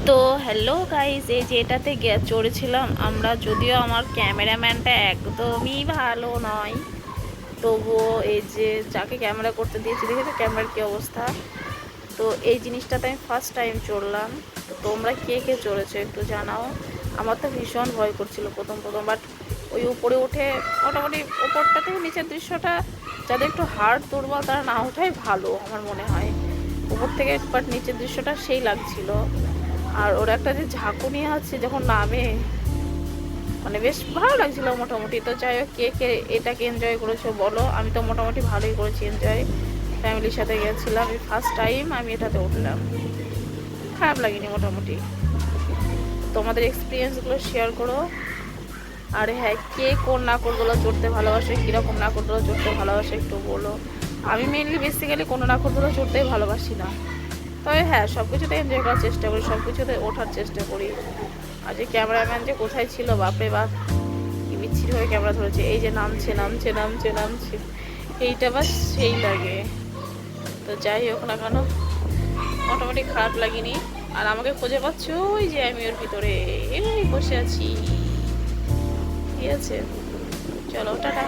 তো hello guys, এই যে এটাতে চড়েছিলাম আমরা, যদিও আমার ক্যামেরাম্যানটা একদমই ভালো নয়, তবুও এই যে যাকে ক্যামেরা করতে দিয়েছি দেখে তো ক্যামেরার কী অবস্থা। তো এই জিনিসটাতে আমি ফার্স্ট টাইম চড়লাম। তো তোমরা কে কে চড়েছো একটু জানাও। আমার তো ভীষণ ভয় করছিল প্রথম প্রথম, বাট ওই উপরে উঠে মোটামুটি উপরটা থেকে নিচের দৃশ্যটা, যাদের একটু হার্ট দুর্বল তারা না ওঠাই ভালো আমার মনে হয়। উপর থেকে বাট নিচের দৃশ্যটা সেই লাগছিল। আর ওর একটা যে ঝাঁকুনি আছে যখন নামে, মানে বেশ ভালো লাগছিল মোটামুটি। তো যাই হোক, কে কে এটাকে এনজয় করেছো বলো। আমি তো মোটামুটি ভালোই করেছি এনজয়, ফ্যামিলির সাথে গেছিলাম। এই ফার্স্ট টাইম আমি এটাতে উঠলাম, খারাপ লাগেনি মোটামুটি। তোমাদের এক্সপিরিয়েন্সগুলো শেয়ার করো। আর হ্যাঁ, কে কোন নাকরদোলা চড়তে ভালোবাসে, কীরকম নাকরদোলা চড়তে ভালোবাসে একটু বলো। আমি মেনলি বেসিক্যালি কোনো নাকরদোলা চড়তেই ভালোবাসি না, তবে হ্যাঁ সব কিছুতে এনজয় করার চেষ্টা করি, সব কিছুতে ওঠার চেষ্টা করি। আর যে ক্যামেরাম্যান যে কোথায় ছিল, বাপরে বাপ, কি বিচ্ছিরি হয়ে ক্যামেরা ধরেছে। এই যে নামছে নামছে নামছে নামছে, এইটা বাস সেই লাগে। তো যাই হোক না কেন, মোটামুটি খারাপ লাগেনি। আর আমাকে খুঁজে পাচ্ছ, ওই যে আমি ওর ভিতরে এই বসে আছি। ঠিক আছে, চলো টাটা।